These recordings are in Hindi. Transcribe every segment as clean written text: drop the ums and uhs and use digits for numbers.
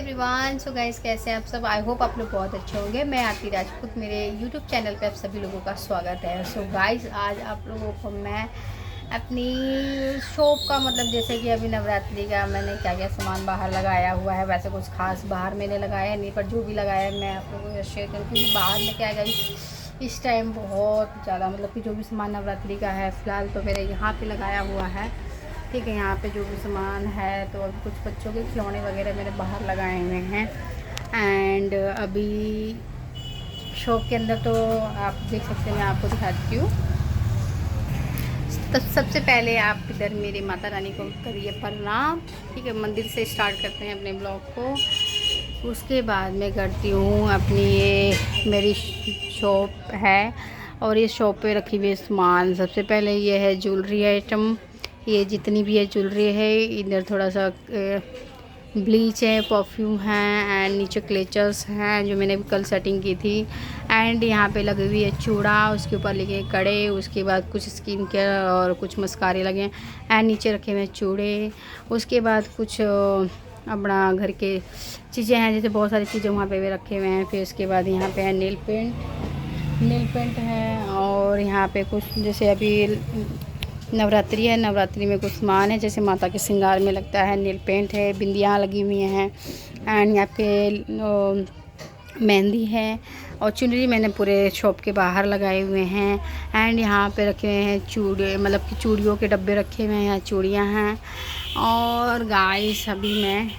एवरीवन। सो गाइस, कैसे हैं आप सब? आई होप आप लोग बहुत अच्छे होंगे। मैं आरती राजपूत, मेरे यूट्यूब चैनल पे आप सभी लोगों का स्वागत है। सो गाइस, आज आप लोगों को मैं अपनी शॉप का जैसे कि अभी नवरात्रि का मैंने क्या क्या सामान बाहर लगाया हुआ है। वैसे कुछ खास बाहर मैंने लगाया नहीं, पर जो भी लगाया है मैं आप लोगों को शेयर करूँ, क्योंकि बाहर में क्या है गाइस, इस टाइम बहुत ज़्यादा कि जो भी सामान नवरात्रि का है फ़िलहाल तो मेरे यहाँ पे लगाया हुआ है। ठीक है, यहाँ पे जो भी सामान है तो अभी कुछ बच्चों के खिलौने वगैरह मैंने बाहर लगाए हुए हैं। एंड अभी शॉप के अंदर तो आप देख सकते हैं, मैं आपको दिखाती हूँ। तो सबसे पहले आप इधर मेरी माता रानी को करिए प्रणाम। ठीक है, मंदिर से स्टार्ट करते हैं अपने ब्लॉग को। उसके बाद मैं करती हूँ अपनी ये मेरी शॉप है, और ये शॉप पे रखी हुई सामान। सबसे पहले ये है ज्वेलरी आइटम, ये जितनी भी है ज्वेलरी है। इधर थोड़ा सा ब्लीच है, परफ्यूम है, एंड नीचे क्लेचर्स हैं जो मैंने कल सेटिंग की थी। एंड यहाँ पे लगी हुई है चूड़ा, उसके ऊपर लगे कड़े, उसके बाद कुछ स्किन केयर और कुछ मस्कारे लगे हैं। एंड नीचे रखे हुए चूड़े, उसके बाद कुछ अपना घर के चीज़ें हैं, जैसे बहुत सारी चीज़ें वहाँ पे भी रखे हुए हैं। फिर उसके बाद यहाँ पे है नेल पेंट है, और यहाँ पे कुछ जैसे अभी नवरात्रि है, नवरात्रि में कुछ सामान है जैसे माता के श्रृंगार में लगता है। नेल पेंट है, बिंदियाँ लगी हुई हैं, एंड यहाँ पे मेहंदी है, और चुनरी मैंने पूरे शॉप के बाहर लगाए हुए हैं। एंड यहाँ पे रखे हुए हैं चूड़े, कि चूड़ियों के डब्बे रखे हुए हैं, चूड़ियाँ हैं। और गाइस अभी मैं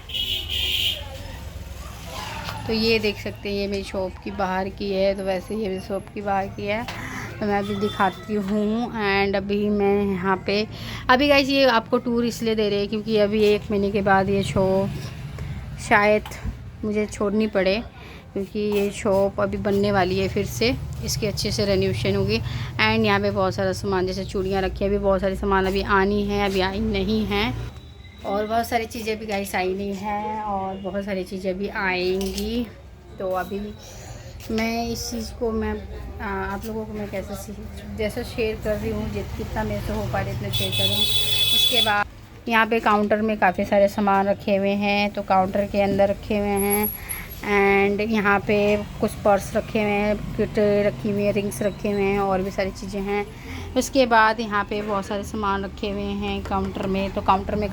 तो ये देख सकते हैं, ये मेरी शॉप की बाहर की है। तो वैसे ये मेरी शॉप की बाहर की है, तो मैं अभी दिखाती हूँ। एंड अभी मैं यहाँ पे अभी गाइस ये आपको टूर इसलिए दे रहे हैं क्योंकि अभी 1 महीने के बाद ये शॉप शायद मुझे छोड़नी पड़े, क्योंकि ये शॉप अभी बनने वाली है फिर से, इसकी अच्छे से रेन्यूवेशन होगी। एंड यहाँ पे बहुत सारा सामान जैसे चूड़ियाँ रखी है, अभी बहुत सारी सामान अभी आनी है, अभी आई नहीं है, और बहुत सारी चीज़ें भी गाइस आई नहीं हैं, और बहुत सारी चीज़ें भी आएंगी। तो अभी मैं इस चीज़ को आप लोगों को मैं जैसे शेयर कर रही हूँ, जितना मेरे से हो पा रहा इतना शेयर करूँ। उसके बाद यहाँ पे काउंटर में काफ़ी सारे सामान रखे हुए हैं, तो काउंटर के अंदर रखे हुए हैं। एंड यहाँ पे कुछ पर्स रखे हुए हैं, किट रखी हुई है, रिंग्स रखे हुए हैं, और भी सारी चीज़ें हैं। उसके बाद यहाँ पे बहुत सारे सामान रखे हुए हैं काउंटर में। तो काउंटर में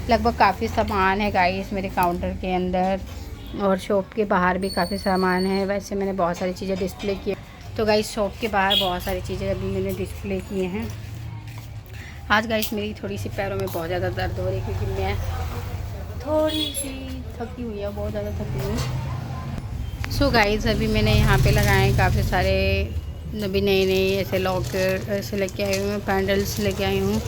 लगभग काफ़ी सामान है गाइस मेरे काउंटर के अंदर, और शॉप के बाहर भी काफ़ी सामान है। वैसे मैंने बहुत सारी चीज़ें डिस्प्ले की, तो गाइस शॉप के बाहर बहुत सारी चीज़ें अभी मैंने डिस्प्ले किए हैं। आज गाइस मेरी थोड़ी सी पैरों में बहुत ज़्यादा दर्द हो रही है, क्योंकि मैं थोड़ी सी थकी हुई है, बहुत ज़्यादा थकी हुई। सो गाइस अभी मैंने यहाँ पे लगाए काफ़ी सारे अभी नए ऐसे लॉकर ऐसे लेके आई हूँ, पैंडल्स लेके आई हूँ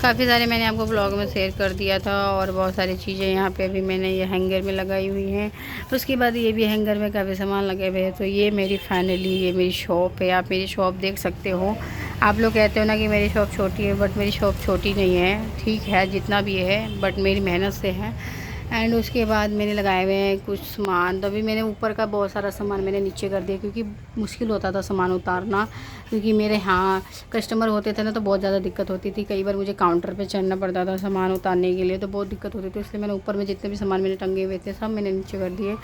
काफ़ी सारे। मैंने आपको ब्लॉग में शेयर कर दिया था, और बहुत सारी चीज़ें यहाँ पे अभी मैंने ये हैंगर में लगाई हुई हैं। उसके बाद ये भी हैंगर में काफ़ी सामान लगे हुए हैं। तो ये मेरी फाइनली ये मेरी शॉप है, आप मेरी शॉप देख सकते हो। आप लोग कहते हो ना कि मेरी शॉप छोटी है, बट मेरी शॉप छोटी नहीं है, ठीक है जितना भी है, बट मेरी मेहनत से है। एंड उसके बाद मैंने लगाए हुए हैं कुछ सामान। तो अभी मैंने ऊपर का बहुत सारा सामान मैंने नीचे कर दिया, क्योंकि मुश्किल होता था सामान उतारना, क्योंकि मेरे यहाँ कस्टमर होते थे ना, तो बहुत ज़्यादा दिक्कत होती थी। कई बार मुझे काउंटर पे चढ़ना पड़ता था सामान उतारने के लिए, तो बहुत दिक्कत होती थी। इसलिए मैंने ऊपर में जितने भी सामान मैंने टंगे हुए थे सब मैंने नीचे कर दिए।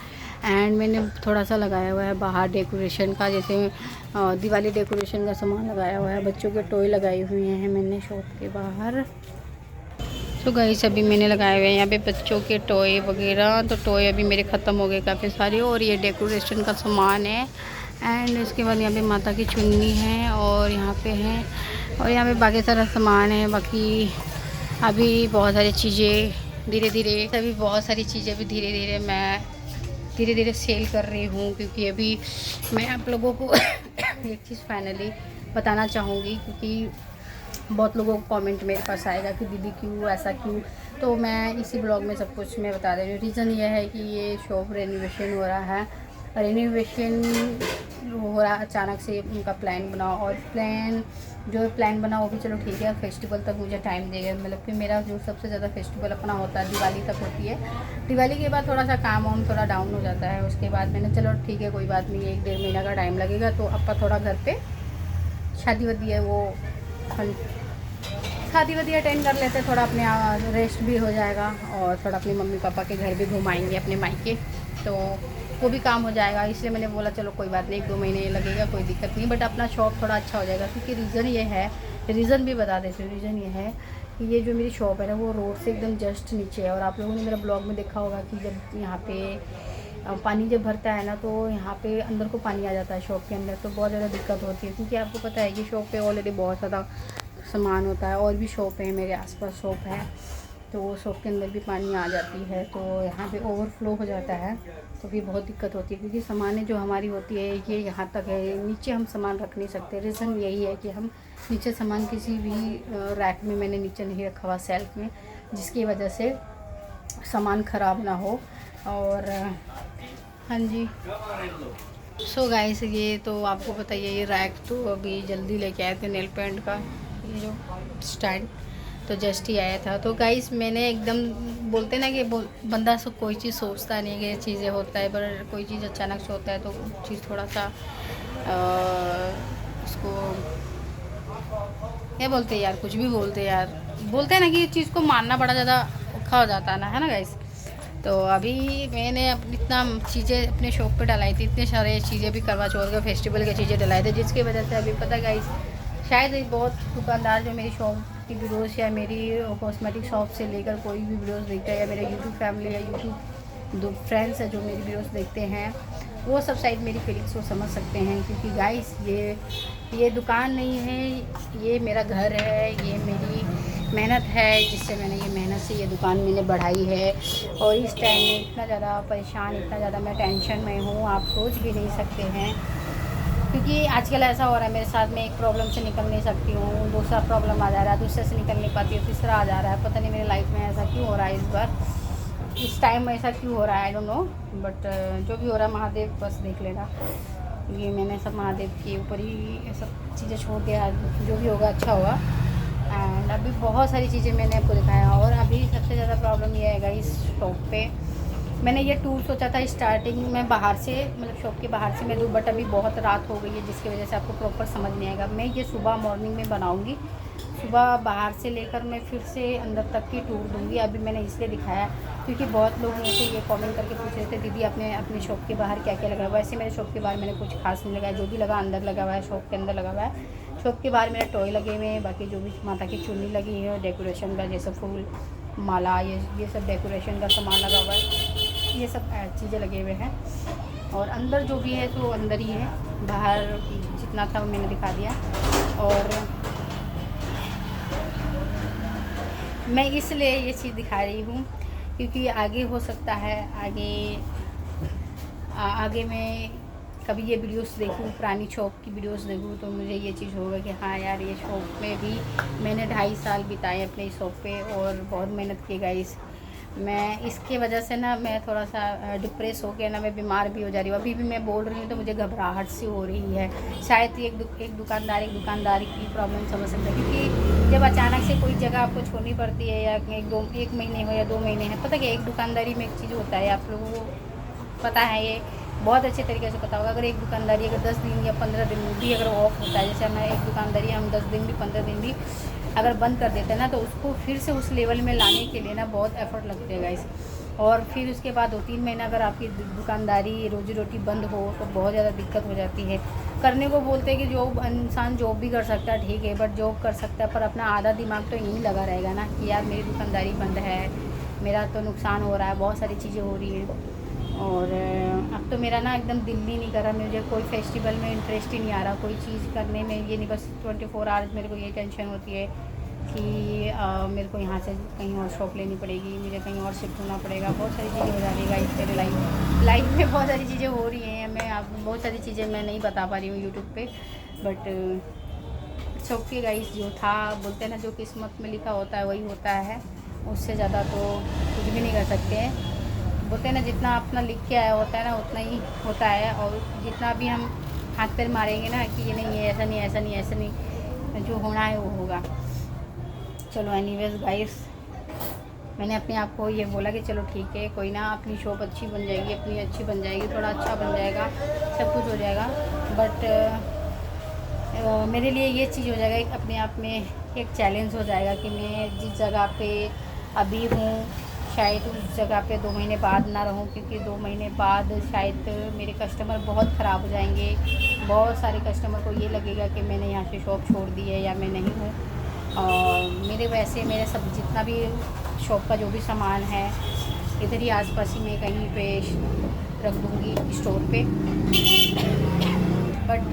एंड मैंने थोड़ा सा लगाया हुआ है बाहर डेकोरेशन का, जैसे दिवाली डेकोरेशन का सामान लगाया हुआ है। बच्चों के टॉय लगाए हुए हैं मैंने शॉप के बाहर। तो गाइस अभी मैंने लगाए हुए हैं यहाँ पे बच्चों के टॉय वगैरह। तो टॉय अभी मेरे ख़त्म हो गए काफ़ी सारे, और ये डेकोरेशन का सामान है। एंड इसके बाद यहाँ पे माता की चुन्नी है, और यहाँ पे है, और यहाँ पे बाकी सारा सामान है। बाकी अभी बहुत सारी चीज़ें धीरे धीरे मैं धीरे धीरे सेल कर रही हूँ, क्योंकि अभी मैं आप लोगों को एक चीज़ फाइनली बताना चाहूँगी, क्योंकि बहुत लोगों को कमेंट मेरे पास आएगा कि दीदी क्यों ऐसा क्यों। तो मैं इसी ब्लॉग में सब कुछ मैं बता रही हूँ। रीज़न ये है कि ये शॉप रेनोवेशन हो रहा है, अचानक से उनका प्लान बना, और प्लान बना वो भी चलो ठीक है, फेस्टिवल तक मुझे टाइम देगा। कि मेरा जो सबसे ज़्यादा फेस्टिवल अपना होता है दिवाली तक होती है। दिवाली के बाद थोड़ा सा काम वाम थोड़ा डाउन हो जाता है। उसके बाद मैंने चलो ठीक है कोई बात नहीं, 1-1.5 महीना का टाइम लगेगा, तो अपना थोड़ा घर पर शादी वादी है वो शादी वादी अटेंड कर लेते, थोड़ा अपने रेस्ट भी हो जाएगा और थोड़ा अपने मम्मी पापा के घर भी घुमाएंगे अपने मायके, तो वो भी काम हो जाएगा। इसलिए मैंने बोला चलो कोई बात नहीं, 1-2 महीने लगेगा, कोई दिक्कत नहीं, बट अपना शॉप थोड़ा अच्छा हो जाएगा। क्योंकि रीज़न ये है, रीज़न भी बता देती हूँ, रीज़न ये है कि ये जो मेरी शॉप है ना वो रोड से एकदम जस्ट नीचे है। और आप लोगों ने मेरा ब्लॉग में देखा होगा कि जब यहाँ पे पानी जब भरता है ना तो यहाँ पे अंदर को पानी आ जाता है शॉप के अंदर, तो बहुत ज़्यादा दिक्कत होती है। क्योंकि आपको पता है कि शॉप पे ऑलरेडी बहुत ज़्यादा सामान होता है, और भी शॉप है मेरे आसपास शॉप है, तो शॉप के अंदर भी पानी आ जाती है, तो यहाँ पे ओवरफ्लो हो जाता है, तो भी बहुत दिक्कत होती है। क्योंकि सामानें जो हमारी होती है ये यहाँ तक है, नीचे हम सामान रख नहीं सकते। रीज़न यही है कि हम नीचे सामान किसी भी रैक में मैंने नीचे नहीं रखा हुआ, सेल्फ में, जिसकी वजह से सामान ख़राब ना हो। और हाँ जी, सो गाइस ये तो आपको बताइए, ये रैक तो अभी जल्दी लेके आए थे नेल पेंट का, ये जो स्टैंड तो जस्ट ही आया था। तो गाइस मैंने एकदम बोलते ना कि बंदा सब कोई चीज़ सोचता नहीं कि चीज़ें होता है, पर कोई चीज़ अचानक से होता है तो चीज़ थोड़ा सा उसको क्या बोलते हैं यार, कुछ भी बोलते हैं यार, बोलते हैं ना कि चीज़ को मानना बड़ा ज़्यादा औखा हो जाता है ना, है ना गाइस। तो अभी मैंने इतना चीज़ें अपने शॉप पे डलाई थी, इतने सारे चीज़ें भी करवा चौथ के फेस्टिवल की चीज़ें डलाई थी, जिसकी वजह से अभी पता गाइस शायद बहुत दुकानदार जो मेरी शॉप की वीडियोस या मेरी कॉस्मेटिक शॉप से लेकर कोई भी वीडियोस देखता है, या मेरे यूट्यूब फैमिली या यूट्यूब फ्रेंड्स है जो मेरी वीडियोस देखते हैं, वो सब शायद मेरी फीलिंग्स को समझ सकते हैं। क्योंकि गाइस ये दुकान नहीं है, ये मेरा घर है, ये मेरी मेहनत है, जिससे मैंने ये मेहनत से ये दुकान मैंने बढ़ाई है। और इस टाइम में इतना ज़्यादा परेशान, इतना ज़्यादा मैं टेंशन में हूँ, आप सोच भी नहीं सकते हैं। क्योंकि आजकल ऐसा हो रहा है मेरे साथ, में एक प्रॉब्लम से निकल नहीं सकती हूँ, दूसरा प्रॉब्लम आ जा रहा है, दूसरे से निकल नहीं पाती हूँ, तीसरा आ जा रहा है। पता नहीं मेरी लाइफ में ऐसा क्यों हो रहा है, इस बार इस टाइम ऐसा क्यों हो रहा है, आई डोंट नो। बट जो भी हो रहा है महादेव बस देख लेगा। ये मैंने सब महादेव के ऊपर ही सब चीज़ें छोड़ दिया, जो भी होगा अच्छा होगा। एंड अभी बहुत सारी चीज़ें मैंने आपको दिखाया। और अभी सबसे ज़्यादा प्रॉब्लम ये है इस शॉप पे, मैंने ये टूर सोचा था स्टार्टिंग में बाहर से, मतलब शॉप के बाहर से मैं दूँ, बट अभी बहुत रात हो गई है, जिसकी वजह से आपको प्रॉपर समझ नहीं आएगा। मैं ये सुबह मॉर्निंग में बनाऊँगी, सुबह बाहर से लेकर मैं फिर से अंदर तक की टूर दूँगी। अभी मैंने इसलिए दिखाया क्योंकि बहुत लोग मुझे ये कमेंट करके पूछ रहे थे, दीदी आपने अपने शॉप के बाहर क्या क्या लगा हुआ है। वैसे मेरे शॉप के बाहर मैंने कुछ खास नहीं लगाया, जो भी लगा अंदर लगा हुआ है, शॉप के अंदर लगा हुआ है। शॉप के बाहर मेरे टॉय लगे हुए हैं, बाकी जो भी माता की चुन्नी लगी है, डेकोरेशन का जैसे फूल माला, ये सब डेकोरेशन का सामान लगा हुआ है, ये सब चीज़ें लगे हुए हैं। और अंदर जो भी है तो अंदर ही है, बाहर जितना था वो मैंने दिखा दिया। और मैं इसलिए ये चीज़ दिखा रही हूँ क्योंकि आगे हो सकता है, आगे मैं कभी ये वीडियोस देखूँ, पुरानी शॉप की वीडियोस देखूँ, तो मुझे ये चीज़ होगा कि हाँ यार, ये शॉप में भी मैंने 2.5 साल बिताए अपने शॉप पे, और बहुत मेहनत की गाइस। मैं इसके वजह से ना मैं थोड़ा सा डिप्रेस हो गया ना, मैं बीमार भी हो जा रही हूँ। अभी भी मैं बोल रही हूँ तो मुझे घबराहट सी हो रही है। शायद एक दुकानदार की प्रॉब्लम समझ सकता है, क्योंकि जब अचानक से कोई जगह आपको छोड़नी पड़ती है, या 1 महीने हो या 2 महीने हैं, पता क्या एक दुकानदारी में एक चीज़ होता है, आप लोगों को पता है, ये बहुत अच्छे तरीके से पता होगा। अगर एक दुकानदारी अगर 10 दिन या 15 दिन भी अगर ऑफ होता है, जैसे हमारे एक दुकानदारी हम 10 दिन भी 15 दिन भी अगर बंद कर देते हैं ना, तो उसको फिर से उस लेवल में लाने के लिए ना बहुत एफर्ट लगते हैं गाइस। और फिर उसके बाद 2-3 महीना अगर आपकी दुकानदारी रोजी रोटी बंद हो तो बहुत ज़्यादा दिक्कत हो जाती है। करने को बोलते हैं कि जॉब इंसान जॉब भी कर सकता है, ठीक है, बट जॉब कर सकता है, पर अपना आधा दिमाग तो यहीं लगा रहेगा ना कि यार मेरी दुकानदारी बंद है, मेरा तो नुकसान हो रहा है, बहुत सारी चीज़ें हो रही हैं। और अब तो मेरा ना एकदम दिल ही नहीं कर रहा, मुझे कोई फेस्टिवल में इंटरेस्ट ही नहीं आ रहा कोई चीज़ करने में। ये नहीं, बस 24 आवर्स मेरे को ये टेंशन होती है कि मेरे को यहाँ से कहीं और शॉप लेनी पड़ेगी, मुझे कहीं और शिफ्ट होना पड़ेगा, बहुत सारी चीज़ें हो जा रही है गाइस मेरे लाइफ में बहुत सारी चीज़ें हो रही हैं। मैं आप बहुत सारी चीज़ें मैं नहीं बता पा रही हूँ यूट्यूब पे, बट शौक के गाइस जो था, बोलते हैं ना जो किस्मत में लिखा होता है वही होता है, उससे ज़्यादा तो कुछ भी नहीं कर सकते हैं। बोलते हैं ना जितना अपना लिख के आया होता है ना उतना ही होता है, और जितना भी हम हाथ पैर मारेंगे ना कि ये नहीं है, ऐसा नहीं, ऐसा नहीं, ऐसा नहीं, जो होना है वो होगा। चलो एनीवेज गाइस, मैंने अपने आप को ये बोला कि चलो ठीक है, कोई ना, अपनी शॉप अच्छी बन जाएगी, अपनी अच्छी बन जाएगी, थोड़ा अच्छा बन जाएगा, सब कुछ हो जाएगा। बट मेरे लिए ये चीज़ हो जाएगा कि अपने आप में एक चैलेंज हो जाएगा कि मैं जिस जगह पे अभी हूँ शायद उस जगह पे 2 महीने बाद ना रहूँ, क्योंकि 2 महीने बाद शायद मेरे कस्टमर बहुत ख़राब हो जाएंगे। बहुत सारे कस्टमर को ये लगेगा कि मैंने यहाँ से शॉप छोड़ दी है या मैं नहीं हूँ। और मेरे वैसे मेरे सब जितना भी शॉप का जो भी सामान है इधर ही आसपास ही मैं कहीं पे रख दूँगी स्टोर पे। बट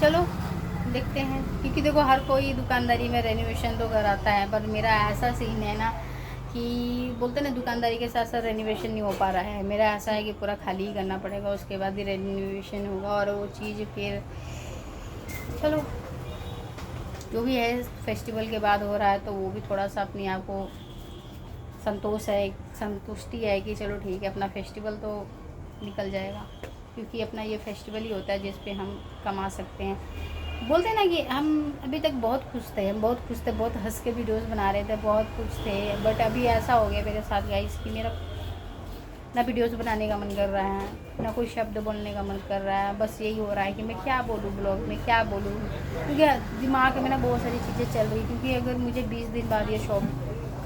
चलो देखते हैं, क्योंकि देखो हर कोई दुकानदारी में रेनोवेशन तो कराता है, पर मेरा ऐसा सीन है ना कि बोलते ना दुकानदारी के साथ साथ रेनोवेशन नहीं हो पा रहा है। मेरा ऐसा है कि पूरा खाली ही करना पड़ेगा, उसके बाद ही रेनोवेशन होगा। और वो चीज़ फिर चलो जो भी है फेस्टिवल के बाद हो रहा है, तो वो भी थोड़ा सा अपने आप को संतुष्टि है कि चलो ठीक है अपना फेस्टिवल तो निकल जाएगा, क्योंकि अपना ये फेस्टिवल ही होता है जिस पे हम कमा सकते हैं। बोलते हैं ना कि हम अभी तक बहुत खुश थे, बहुत हंस के वीडियोस बना रहे थे, बहुत खुश थे। बट अभी ऐसा हो गया मेरे साथ गाइस कि मेरा ना वीडियोस बनाने का मन कर रहा है, ना कोई शब्द बोलने का मन कर रहा है। बस यही हो रहा है कि मैं क्या बोलूँ ब्लॉग में, क्या बोलूँ, क्योंकि दिमाग में ना बहुत सारी चीज़ें चल रही। क्योंकि अगर मुझे 20 दिन बाद ये शॉप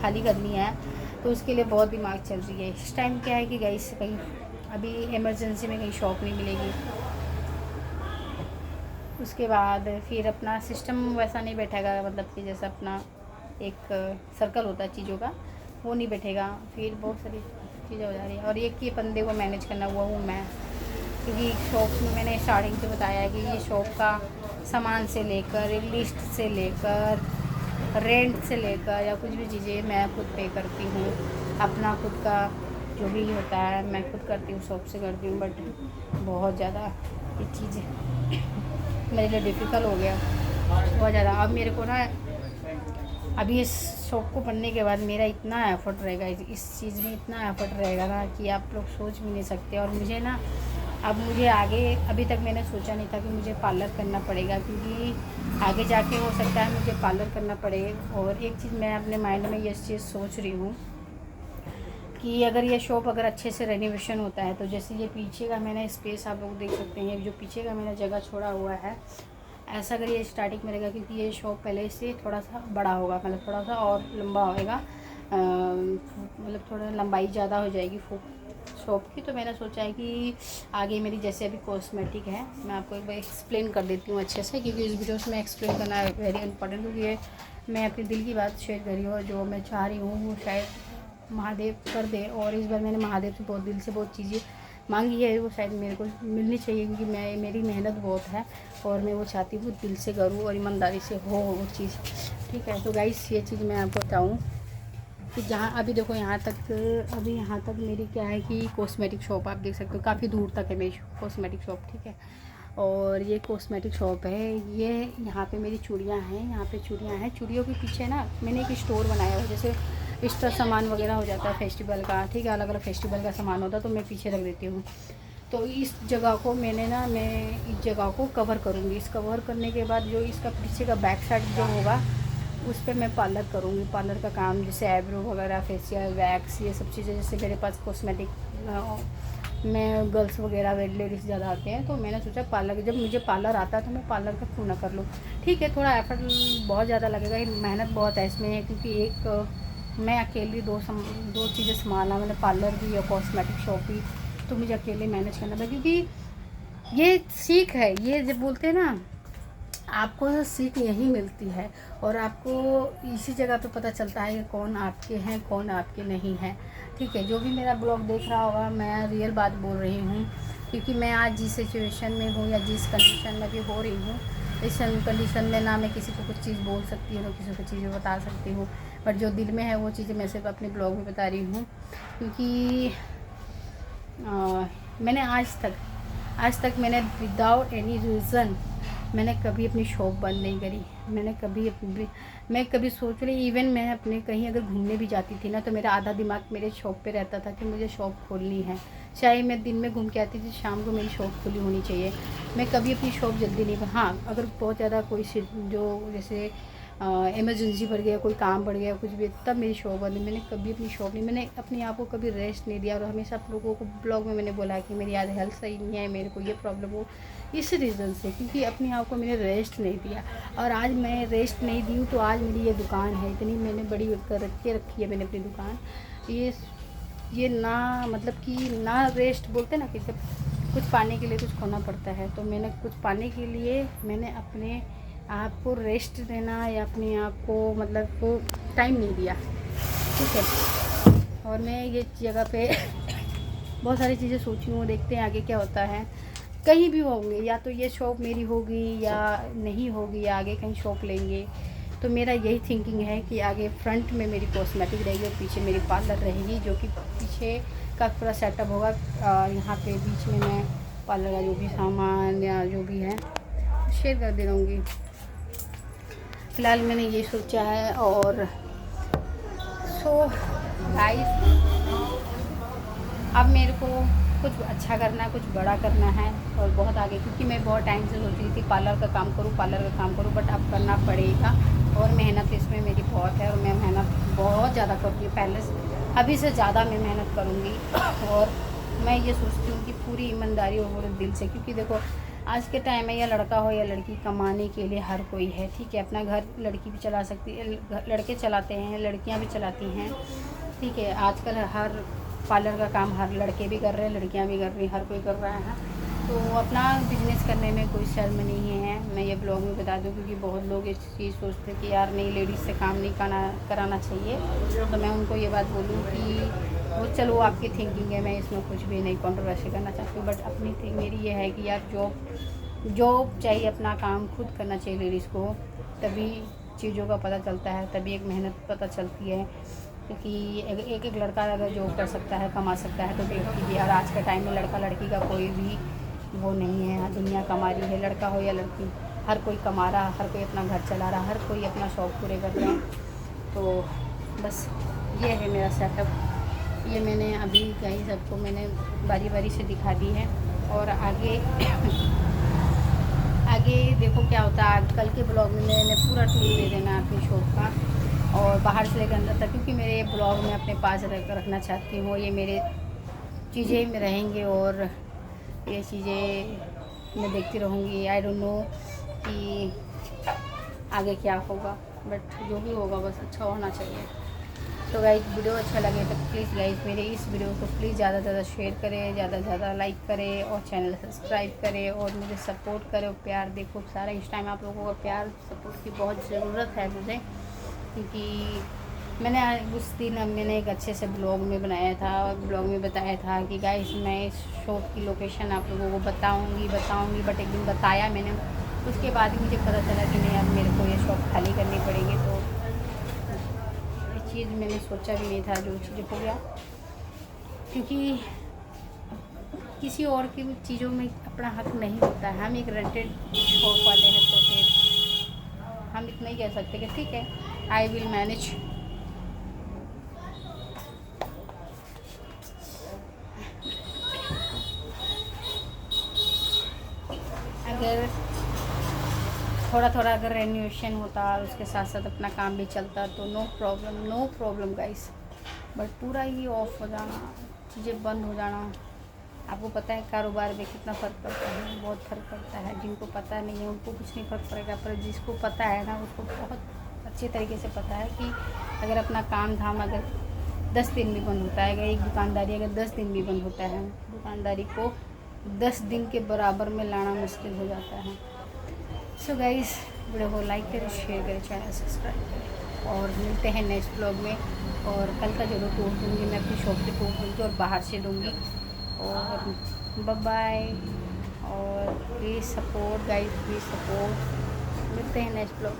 खाली करनी है तो उसके लिए बहुत दिमाग चल रही है। इस टाइम क्या है कि गाइस कहीं अभी इमरजेंसी में कहीं शॉप नहीं मिलेगी, उसके बाद फिर अपना सिस्टम वैसा नहीं बैठेगा, मतलब कि जैसा अपना एक सर्कल होता है चीज़ों का, वो नहीं बैठेगा। फिर बहुत सारी चीज़ें हो जा रही है। और एक ही बंदे को मैनेज करना हुआ हूँ मैं, क्योंकि शॉप में मैंने स्टार्टिंग से बताया है कि ये शॉप का सामान से लेकर लिस्ट से लेकर रेंट से लेकर या कुछ भी चीज़ें मैं खुद पे करती हूँ। अपना खुद का जो भी होता है मैं खुद करती हूँ, शॉप से करती हूँ। बट बहुत ज़्यादा ये चीज़ मेरे लिए डिफ़िकल्ट हो गया बहुत ज़्यादा। अब मेरे को ना अभी इस शॉप को बनने के बाद मेरा इतना एफ़र्ट रहेगा, इस चीज़ में इतना एफ़र्ट रहेगा ना कि आप लोग सोच भी नहीं सकते। और मुझे ना अब मुझे आगे, अभी तक मैंने सोचा नहीं था कि मुझे पार्लर करना पड़ेगा, क्योंकि आगे जाके हो सकता है मुझे पार्लर करना पड़े। और एक चीज़ मैं अपने माइंड में ये चीज़ सोच रही हूँ कि अगर ये शॉप अगर अच्छे से रेनोवेशन होता है, तो जैसे ये पीछे का मैंने स्पेस आप लोग देख सकते हैं, जो पीछे का मैंने जगह छोड़ा हुआ है, ऐसा अगर ये स्टार्टिंग में रहेगा, क्योंकि ये शॉप पहले से थोड़ा सा बड़ा होगा, मतलब थोड़ा सा और लंबा होएगा, मतलब थोड़ा लंबाई ज़्यादा हो जाएगी शॉप की। तो मैंने सोचा है कि आगे मेरी जैसे अभी कॉस्मेटिक है, मैं आपको एक बार एक्सप्लेन कर देती हूँ अच्छे से, क्योंकि इस वीडियो में एक्सप्लेन करना वेरी इंपॉर्टेंट, क्योंकि ये मैं अपने दिल की बात शेयर कर रही हूँ। और जो मैं चाह रही हूँ वो शायद महादेव कर दे। और इस बार मैंने महादेव से बहुत दिल से बहुत चीज़ें मांगी है, वो शायद मेरे को मिलनी चाहिए, क्योंकि मेरी मेहनत बहुत है और मैं वो चाहती हूँ दिल से करूँ और ईमानदारी से हो वो चीज़। ठीक है, तो गाइस ये चीज़ मैं आपको बताऊँ कि जहाँ अभी देखो यहाँ तक मेरी क्या है कि कॉस्मेटिक शॉप आप देख सकते हो, काफ़ी दूर तक है मेरी कॉस्मेटिक शॉप। ठीक है, और ये कॉस्मेटिक शॉप है, ये यहाँ पे मेरी चूड़ियाँ हैं, यहाँ पे चूड़ियाँ हैं। चूड़ियों के पीछे ना मैंने एक स्टोर बनाया हुआ है, जैसे एक्स्ट्रा सामान वगैरह हो जाता है फेस्टिवल का। ठीक है, अलग अलग फेस्टिवल का सामान होता है तो मैं पीछे रख देती हूँ। तो इस जगह को मैं इस जगह को कवर करूँगी। इस कवर करने के बाद जो इसका पीछे का बैक साइड जो होगा उस पर मैं पार्लर करूँगी। पार्लर का काम जैसे आईब्रो वगैरह, फेशियल, वैक्स, ये सब चीज़ें। जैसे मेरे पास कॉस्मेटिक में गर्ल्स वगैरह लेडीज़ ज़्यादा आते हैं, तो मैंने सोचा पार्लर, जब मुझे पार्लर आता है तो मैं पार्लर का क्यों ना कर लूँ। ठीक है, थोड़ा एफर्ट बहुत ज़्यादा लगेगा, मेहनत बहुत है इसमें, क्योंकि एक मैं अकेली दो चीज़ें संभालना, मैंने पार्लर भी और कॉस्मेटिक शॉप भी, तो मुझे अकेले मैनेज करना था। क्योंकि ये सीख है, ये जब बोलते हैं ना आपको सीख यहीं मिलती है, और आपको इसी जगह पे पता चलता है कि कौन आपके हैं कौन आपके नहीं हैं। ठीक है, जो भी मेरा ब्लॉग देख रहा होगा, मैं रियल बात बोल रही हूँ, क्योंकि मैं आज जिस सिचुएशन में हूँ या जिस कंडीशन में भी हो रही हूँ, इस कंडीशन में ना मैं किसी को कुछ चीज़ बोल सकती हूँ, ना किसी को चीज़ें बता सकती हूँ। बट जो दिल में है वो चीज़ें मैं सिर्फ अपने ब्लॉग में बता रही हूँ। क्योंकि मैंने आज तक मैंने विदाउट एनी रीज़न मैंने कभी अपनी शॉप बंद नहीं करी। मैं कभी सोच रही, इवन मैं अपने कहीं अगर घूमने भी जाती थी ना, तो मेरा आधा दिमाग मेरे शॉप पे रहता था कि मुझे शॉप खोलनी है। चाहे मैं दिन में घूम के आती थी, शाम को मेरी शॉप खुली होनी चाहिए। मैं कभी अपनी शॉप जल्दी नहीं, हाँ अगर बहुत ज़्यादा कोई जो जैसे इमरजेंसी पड़ गया, कोई काम पड़ गया, कुछ भी, तब मेरी शॉप बंद। मैंने कभी अपनी शॉप नहीं, मैंने अपने आप को कभी रेस्ट नहीं दिया। और हमेशा आप लोगों को ब्लॉग में मैंने बोला कि मेरी आज हेल्थ सही नहीं है, मेरे को ये प्रॉब्लम हो, इस रीज़न से, क्योंकि अपने आप को मैंने रेस्ट नहीं दिया। और आज मैं रेस्ट नहीं दी हूँ तो आज मेरी ये दुकान है, इतनी मैंने बड़ी कर के रखी है मैंने अपनी दुकान। ये ना मतलब कि ना रेस्ट बोलते ना कि जब कुछ पाने के लिए कुछ खोना पड़ता है, तो मैंने कुछ पाने के लिए मैंने अपने आप को रेस्ट देना या अपने आप को मतलब को टाइम नहीं दिया, ठीक है। और मैं ये जगह पे बहुत सारी चीज़ें सोची हूँ, देखते हैं आगे क्या होता है। कहीं भी होंगे, या तो ये शॉप मेरी होगी या नहीं होगी, या आगे कहीं शॉप लेंगे। तो मेरा यही थिंकिंग है कि आगे फ्रंट में मेरी कॉस्मेटिक रहेगी और पीछे मेरी पार्लर रहेगी, जो कि पीछे का पूरा सेटअप होगा। यहाँ पे बीच में मैं पार्लर का जो भी सामान या जो भी है शेयर कर दे रहूँगी। फ़िलहाल मैंने ये सोचा है। और सो गाइस, अब मेरे को कुछ अच्छा करना है, कुछ बड़ा करना है और बहुत आगे, क्योंकि मैं बहुत टाइम से सोच रही थी पार्लर का काम करूँ, बट अब करना पड़ेगा। और मेहनत इसमें मेरी बहुत है, और मैं मेहनत बहुत ज़्यादा करूँगी, पहले से अभी से ज़्यादा मैं मेहनत करूँगी। और मैं ये सोचती हूँ कि पूरी ईमानदारी और पूरे दिल से, क्योंकि देखो आज के टाइम में या लड़का हो या लड़की, कमाने के लिए हर कोई है, ठीक है। अपना घर लड़की भी चला सकती है, लड़के चलाते हैं, लड़कियाँ भी चलाती हैं, ठीक है। आजकल हर पार्लर का काम हर लड़के भी कर रहे हैं, लड़कियां भी कर रही हैं, हर कोई कर रहा है। तो अपना बिजनेस करने में कोई शर्म नहीं है, मैं ये ब्लॉग में बता दूं, क्योंकि बहुत लोग इस चीज़ सोचते हैं कि यार नहीं, लेडीज़ से काम नहीं कराना चाहिए। तो मैं उनको ये बात बोलूँ कि वो चलो आपकी थिंकिंग है, मैं इसमें कुछ भी नहीं कंट्रोवर्सी करना चाहती हूँ, बट अपनी थिंक मेरी ये है कि यार जॉब चाहिए, अपना काम खुद करना चाहिए लेडीज़ को, तभी चीज़ों का पता चलता है, तभी एक मेहनत पता चलती है। क्योंकि एक लड़का अगर जॉब कर सकता है, कमा सकता है, तो लड़की भी। और आज के टाइम में लड़का लड़की का कोई भी वो नहीं है, दुनिया कमा रही है, लड़का हो या लड़की, हर कोई कमा रहा, हर कोई अपना घर चला रहा, हर कोई अपना शौक़ पूरे कर रहे हैं। तो बस ये है मेरा सेटअप। ये मैंने अभी कहीं सबको मैंने बारी बारी से दिखा दी है। और आगे देखो क्या होता है। कल के ब्लॉग में मैंने पूरा टूर दे देना अपनी शॉप का, और बाहर से लेकर अंदर तक, क्योंकि मेरे ब्लॉग में अपने पास रखना चाहती हूँ। ये मेरे चीज़ें में रहेंगे और ये चीज़ें मैं देखती रहूँगी। आई डोंट नो कि आगे क्या होगा, बट जो भी होगा बस अच्छा होना चाहिए। तो गाइस, वीडियो अच्छा लगे तो प्लीज़ गाइस मेरे इस वीडियो को प्लीज़ ज़्यादा से ज़्यादा शेयर करें, ज़्यादा से ज़्यादा लाइक करें, और चैनल सब्सक्राइब करें, और मुझे सपोर्ट करें और प्यार दे खूब सारा। इस टाइम आप लोगों का प्यार सपोर्ट की बहुत ज़रूरत है मुझे, क्योंकि मैंने उस दिन मैंने एक अच्छे से ब्लॉग में बनाया था, और ब्लॉग में बताया था कि गाइस मैं इस शॉप की लोकेशन आप लोगों को बताऊंगी, बट एक दिन बताया मैंने, उसके बाद ही मुझे पता चला कि नहीं, अब मेरे को ये शॉप खाली करनी पड़ेगी। तो ये चीज़ मैंने सोचा भी नहीं था, जो चीज़ हो गया, क्योंकि किसी और की चीज़ों में अपना हक नहीं होता है। हम एक रेंटेड शॉप वाले हैं, तो फिर हम इतना ही कह सकते कि ठीक है, आई विल मैनेज। अगर थोड़ा अगर रेन्यूएशन होता और उसके साथ साथ अपना काम भी चलता, तो नो प्रॉब्लम गाइस। बट पूरा ही ऑफ हो जाना, चीज़ें बंद हो जाना, आपको पता है कारोबार में कितना फ़र्क पड़ता है, बहुत फ़र्क पड़ता है। जिनको पता नहीं है उनको कुछ नहीं फ़र्क पड़ेगा, पर जिसको पता है ना, उसको बहुत अच्छे तरीके से पता है कि अगर अपना काम धाम अगर 10 दिन भी बंद होता है, अगर एक दुकानदारी अगर 10 दिन भी बंद होता है, दुकानदारी को 10 दिन के बराबर में लाना मुश्किल हो जाता है। सो गाइस, वीडियो को लाइक करें, शेयर करें, चैनल सब्सक्राइब करें, और मिलते हैं नेक्स्ट ब्लॉग में। और कल का जरूर टूर दूँगी, मैं अपनी शॉप से टूर दूँगी और बाहर से दूँगी। और बाय बाय, और please support guys, please support. मिलते हैं नेक्स्ट ब्लॉग।